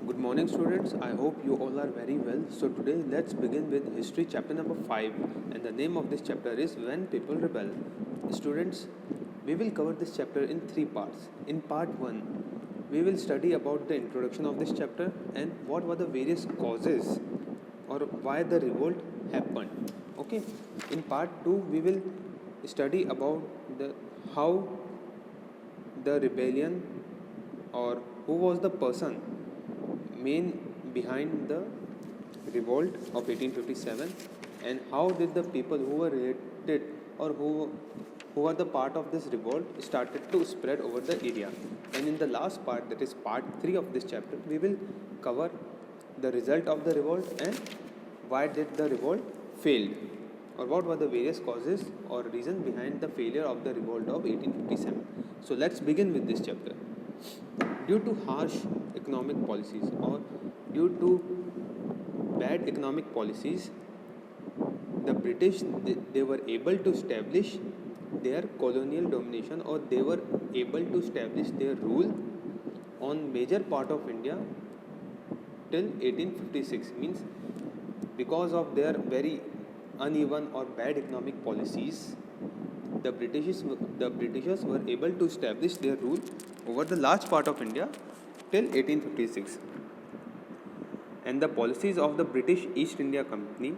Good morning, students. I hope you all are very well. So, today let's begin with history chapter number 5, and the name of this chapter is When People Rebel. Students, we will cover this chapter in three parts. In part 1, we will study about the introduction of this chapter and what were the various causes or why the revolt happened. Okay. In part 2, we will study about the how the rebellion or who was the person main behind the revolt of 1857 and how did the people who were related or who are the part of this revolt started to spread over the area. And in the last part, that is part 3 of this chapter, we will cover the result of the revolt and why did the revolt failed or what were the various causes or reasons behind the failure of the revolt of 1857. So let's begin with this chapter. Due to harsh economic policies or due to bad economic policies, the British they were able to establish their colonial domination or they were able to establish their rule on major part of India till 1856. Means because of their very uneven or bad economic policies, the Britishers were able to establish their rule over the large part of India till 1856. And the policies of the British East India Company,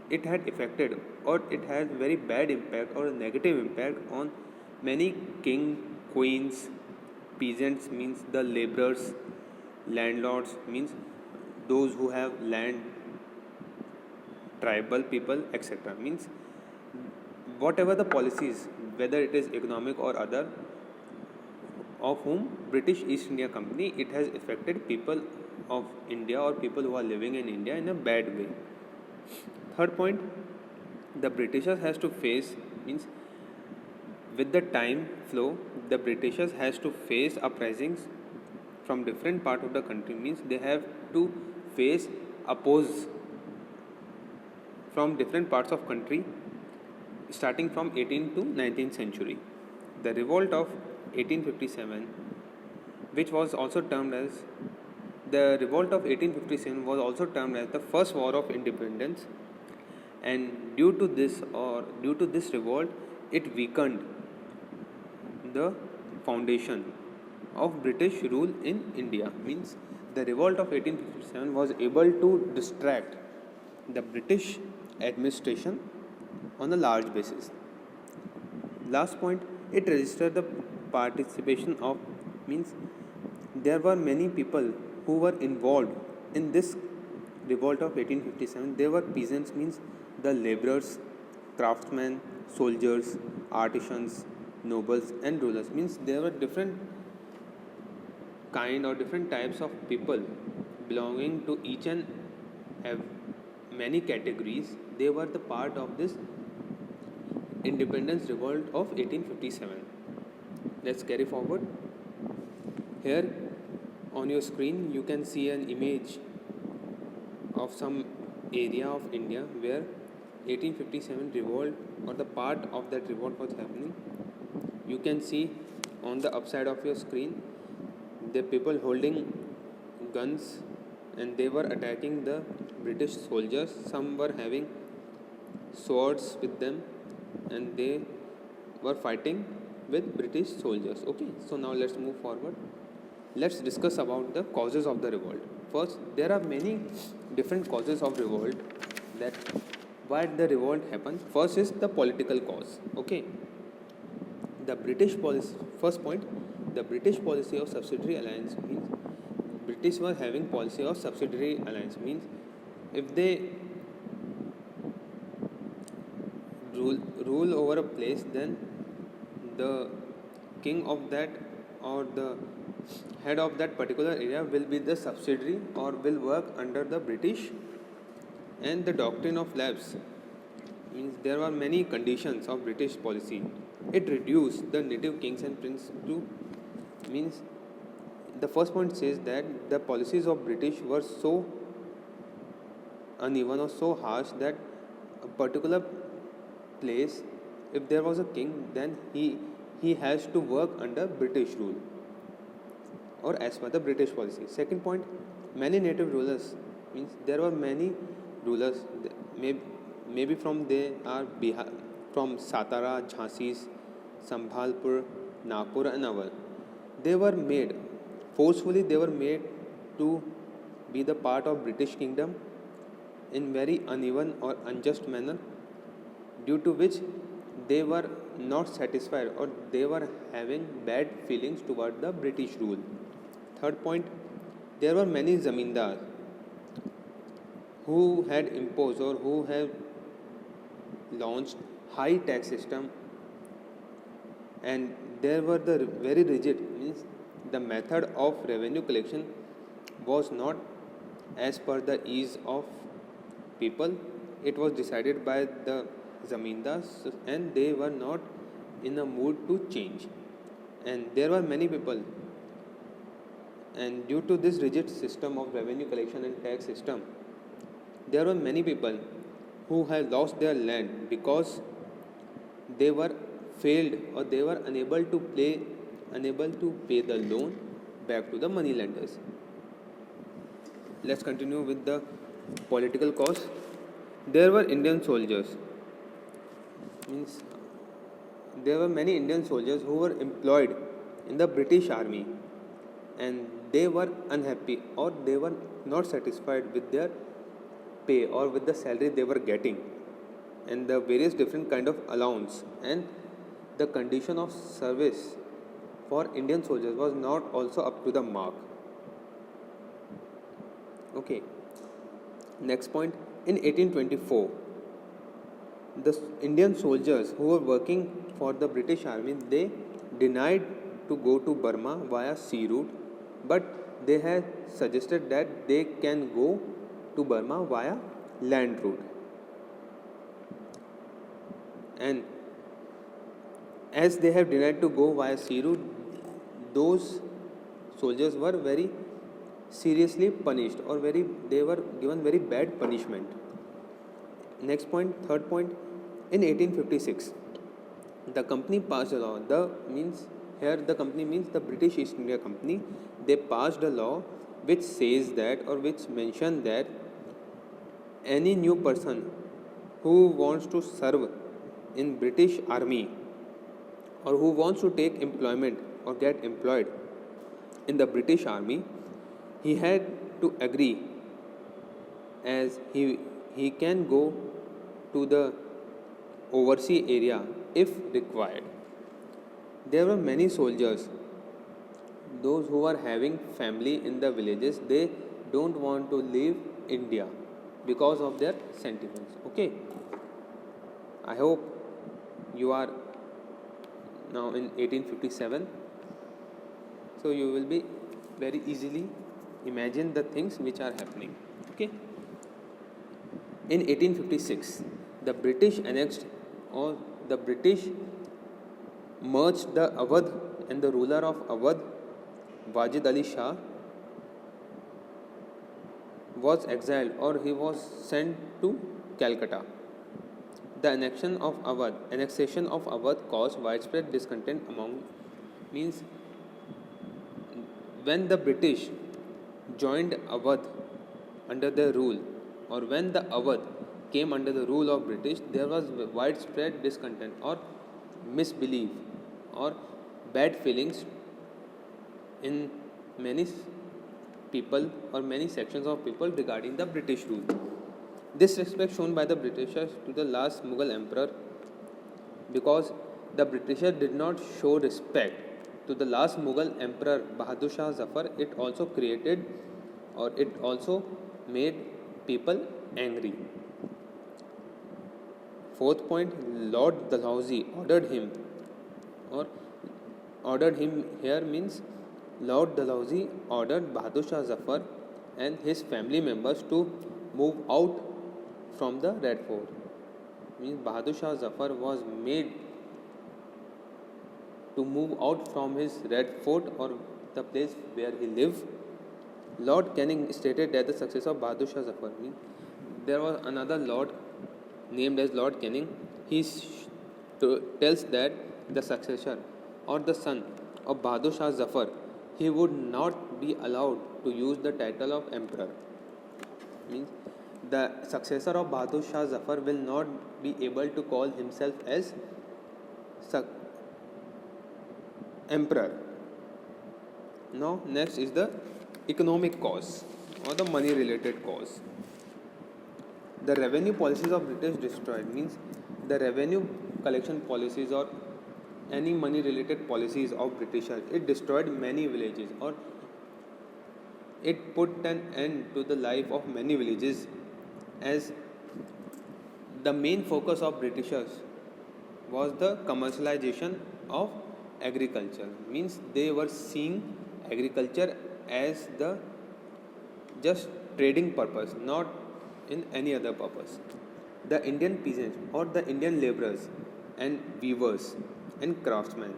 it had affected or it had very bad impact or a negative impact on many king, queens, peasants means the laborers, landlords means those who have land, tribal people, etc. Means whatever the policies, whether it is economic or other, of whom British East India Company, it has affected people of India or people who are living in India in a bad way. Third point, the Britishers has to face means with the time flow, the Britishers has to face uprisings from different part of the country. Means they have to face oppose from different parts of country starting from 18th to 19th century. The revolt of 1857, which was also termed as the revolt of 1857 was also termed as the first war of independence, and due to this revolt, it weakened the foundation of British rule in India. Means the revolt of 1857 was able to distract the British administration on a large basis. Last point, it registered the participation of means there were many people who were involved in this revolt of 1857. They were peasants means the laborers, craftsmen, soldiers, artisans, nobles and rulers. Means there were different kind or different types of people belonging to each and many categories. They were the part of this independence revolt of 1857. Let's carry forward. Here on your screen you can see an image of some area of India where 1857 revolt or the part of that revolt was happening. You can see on the upside of your screen the people holding guns and they were attacking the British soldiers. Some were having swords with them and they were fighting with British soldiers. Okay, so now let's move forward. Let's discuss about the causes of the revolt. First, there are many different causes of revolt that why the revolt happened. First is the political cause. Okay, the British policy. First point, the British policy of subsidiary alliance means British were having policy of subsidiary alliance means if they rule over a place, then the king of that or the head of that particular area will be the subsidiary or will work under the British. And the doctrine of lapse means there were many conditions of British policy. It reduced the native kings and princes to means the first point says that the policies of British were so uneven or so harsh that a particular place, if there was a king, then he has to work under British rule. or as per the British policy. Second point, many native rulers, means there were many rulers, maybe from they are Bihar, from Satara, Jhansi, Sambhalpur, Nagpur and Awadh. They were made, forcefully they were made to be the part of British kingdom in very uneven or unjust manner, due to which they were not satisfied or they were having bad feelings toward the British rule. Third point, there were many zamindars who had imposed or who have launched high tax system, and there were the very rigid, means the method of revenue collection was not as per the ease of people. It was decided by the zamindars and they were not in a mood to change, and there were many people, and due to this rigid system of revenue collection and tax system, there were many people who had lost their land because they were failed or they were unable to pay the loan back to the money lenders. Let's continue with the political cause. There were Indian soldiers, means there were many Indian soldiers who were employed in the British army, and they were unhappy or they were not satisfied with their pay or with the salary they were getting, and the various different kind of allowance, and the condition of service for Indian soldiers was not also up to the mark. Okay. Next point, in 1824, the Indian soldiers who were working for the British army, they denied to go to Burma via sea route, but they had suggested that they can go to Burma via land route. And as they have denied to go via sea route, those soldiers were very seriously punished or they were given very bad punishment. Next point, third point, in 1856, the company passed a law. The company means the British East India Company. They passed a law which says that, or which mentioned that, any new person who wants to serve in British army or who wants to take employment or get employed in the British army, he had to agree, as he can go to the overseas area if required. There were many soldiers, those who are having family in the villages, they don't want to leave India because of their sentiments. Okay, I hope you are now in 1857, so you will be very easily imagine the things which are happening. Okay, in 1856, the British annexed, or the British merged the Awadh, and the ruler of Awadh, Wajid Ali Shah, was exiled or he was sent to Calcutta. The annexation of Awadh caused widespread discontent among, means when the British joined Awadh under their rule, or when the Awadh came under the rule of British, there was widespread discontent or misbelief or bad feelings in many people or many sections of people regarding the British rule. Disrespect shown by the Britishers to the last Mughal emperor, because the Britishers did not show respect to the last Mughal emperor Bahadur Shah Zafar, it also created or it also made people angry. Fourth point, Lord Dalhousie ordered him, or ordered him here means Lord Dalhousie ordered Bahadur Shah Zafar and his family members to move out from the Red Fort. Means Bahadur Shah Zafar was made to move out from his Red Fort or the place where he lived. Lord Canning stated that the success of Bahadur Shah Zafar, means there was another Lord named as Lord Canning. He tells that the successor or the son of Bahadur Shah Zafar, he would not be allowed to use the title of emperor. Means the successor of Bahadur Shah Zafar will not be able to call himself as emperor. Now next is the economic cause or the money related cause. The revenue policies of British destroyed, means the revenue collection policies or any money related policies of Britishers, it destroyed many villages, or it put an end to the life of many villages, as the main focus of Britishers was the commercialization of agriculture. Means they were seeing agriculture as the just trading purpose, not in any other purpose. The Indian peasants or the Indian laborers and weavers and craftsmen,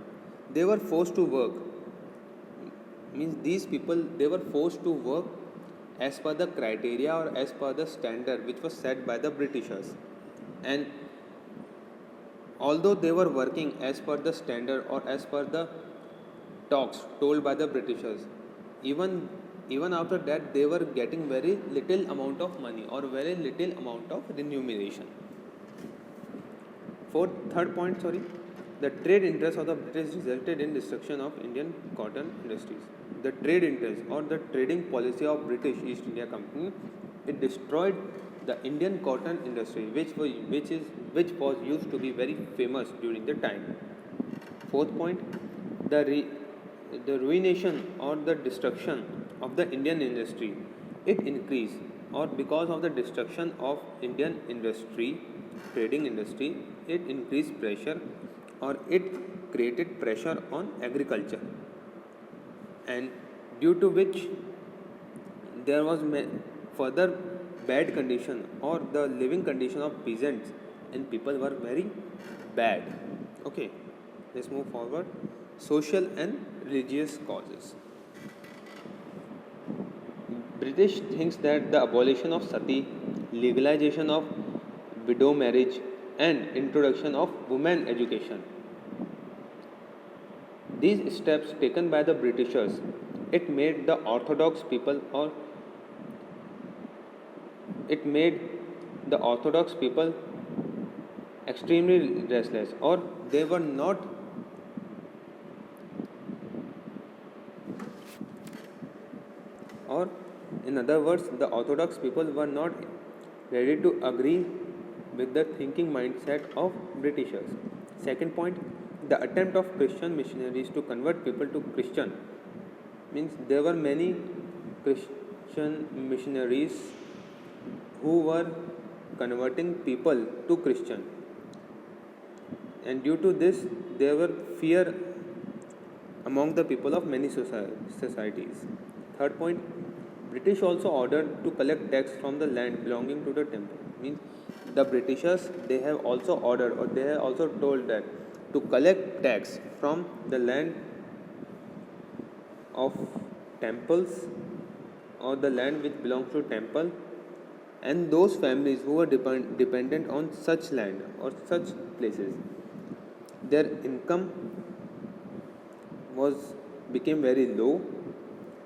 they were forced to work. Means these people, they were forced to work as per the criteria or as per the standard which was set by the Britishers. And although they were working as per the standard or as per the talks told by the Britishers, even after that they were getting very little amount of money or very little amount of remuneration. Third point, the trade interests of the British resulted in destruction of Indian cotton industries. The trade interest or the trading policy of British East India Company, it destroyed the Indian cotton industry, which was used to be very famous during the time. Fourth point, the ruination or the destruction of the Indian industry, it increased, or because of the destruction of Indian industry, trading industry, it increased pressure or it created pressure on agriculture, and due to which there was further bad condition, or the living condition of peasants and people were very bad. Okay, let's move forward. Social and religious causes. British thinks that the abolition of sati, legalization of widow marriage, and introduction of women education, these steps taken by the Britishers, it made the orthodox people or it made the orthodox people extremely restless, or they were not or in other words, the orthodox people were not ready to agree with the thinking mindset of Britishers. Second point, the attempt of Christian missionaries to convert people to Christian, means there were many Christian missionaries who were converting people to Christian, and due to this there were fear among the people of many societies. Third point, British also ordered to collect tax from the land belonging to the temple. Means the Britishers, they have also ordered, or they have also told that to collect tax from the land of temples or the land which belongs to temple, and those families who were dependent on such land or such places, their income became very low,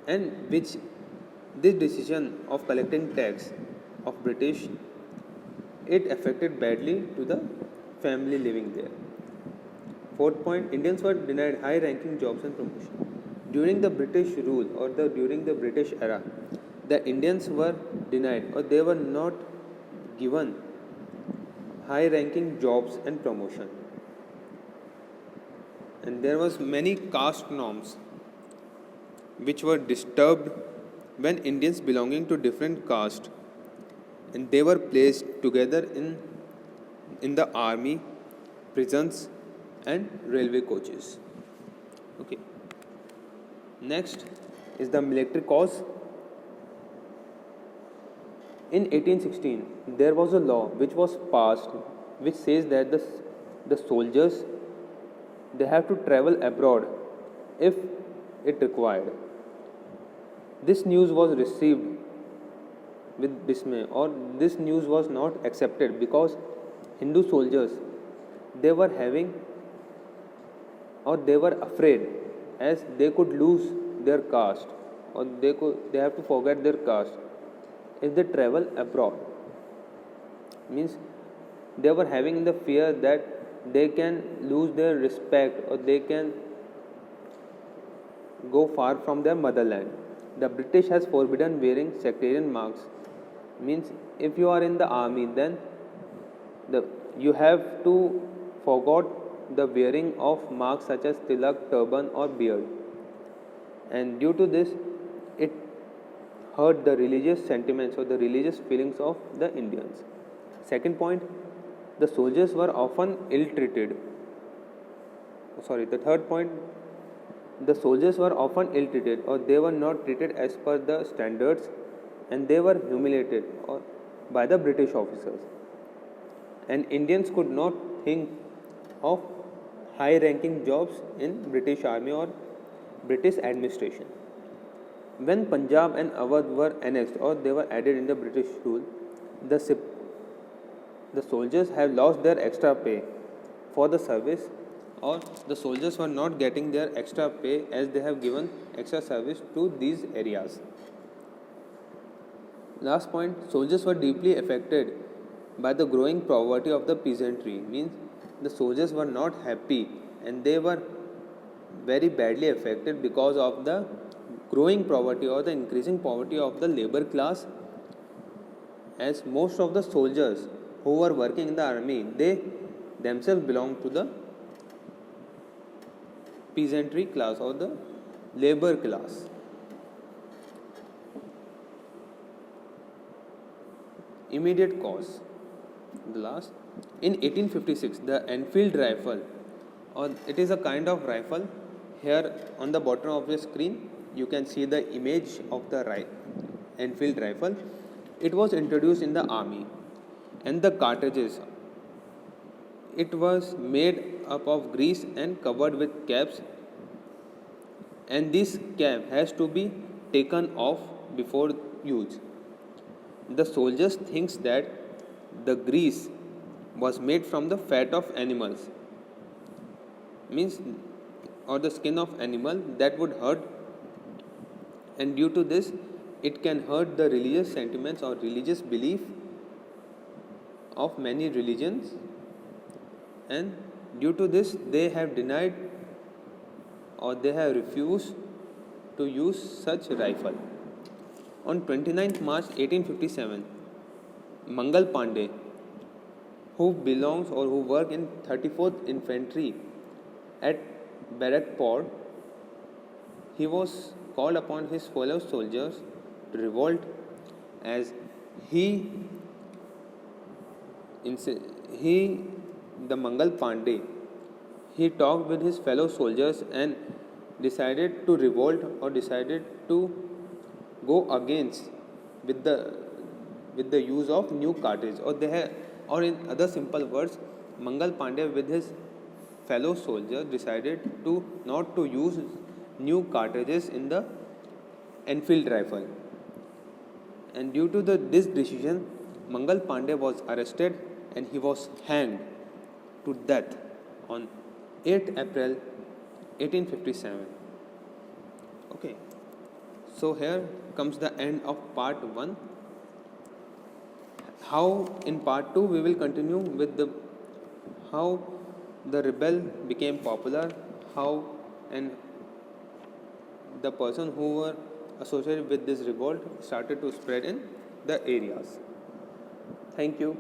and which this decision of collecting tax of British, it affected badly to the family living there. Fourth point, Indians were denied high ranking jobs and promotion. During the British rule or during the British era, the Indians were denied, or they were not given high ranking jobs and promotion. And there was many caste norms which were disturbed when Indians belonging to different castes, and they were placed together in the army, prisons and railway coaches. Okay. Next is the military cause. In 1816, there was a law which was passed which says that the soldiers, they have to travel abroad if it required. This news was received with dismay, or this news was not accepted, because Hindu soldiers, they were having, or they were afraid, as they could lose their caste, or they have to forget their caste if they travel abroad. Means they were having the fear that they can lose their respect or they can go far from their motherland. The British has forbidden wearing sectarian marks. Means if you are in the army, then you have to forget the wearing of marks such as tilak, turban or beard. And due to this, it hurt the religious sentiments or the religious feelings of the Indians. Second point, the soldiers were often ill treated. The third point, the soldiers were often ill treated or they were not treated as per the standards, and they were humiliated by the British officers. And Indians could not think of high ranking jobs in British army or British administration. When Punjab and Awadh were annexed or they were added in the British rule, the soldiers have lost their extra pay for the service, or the soldiers were not getting their extra pay as they have given extra service to these areas. Last point, soldiers were deeply affected by the growing poverty of the peasantry. Means the soldiers were not happy and they were very badly affected because of the growing poverty or the increasing poverty of the labor class, as most of the soldiers who were working in the army, they themselves belong to the peasantry class or the labor class. Immediate cause. The last, in 1856, the Enfield rifle, or it is a kind of rifle. Here on the bottom of the screen you can see the image of the Enfield rifle. It was introduced in the army, and the cartridges, it was made up of grease and covered with caps, and this cap has to be taken off before use. The soldiers thinks that the grease was made from the fat of animals, means or the skin of animal, that would hurt, and due to this it can hurt the religious sentiments or religious belief of many religions, and due to this they have denied or they have refused to use such rifle. On 29th March 1857, Mangal Pandey, who belongs or who worked in 34th Infantry at Barakpur, he was called upon his fellow soldiers to revolt, as the Mangal Pandey, he talked with his fellow soldiers and decided to revolt or decided to go against with the use of new cartridge, or in other simple words, Mangal Pandey with his fellow soldiers decided to not to use new cartridges in the Enfield rifle, and due to this decision, Mangal Pandey was arrested and he was hanged to death on 8th April 1857. Okay, so here comes the end of part 1. How in part 2 we will continue with how the rebel became popular, how and the person who were associated with this revolt started to spread in the areas. Thank you.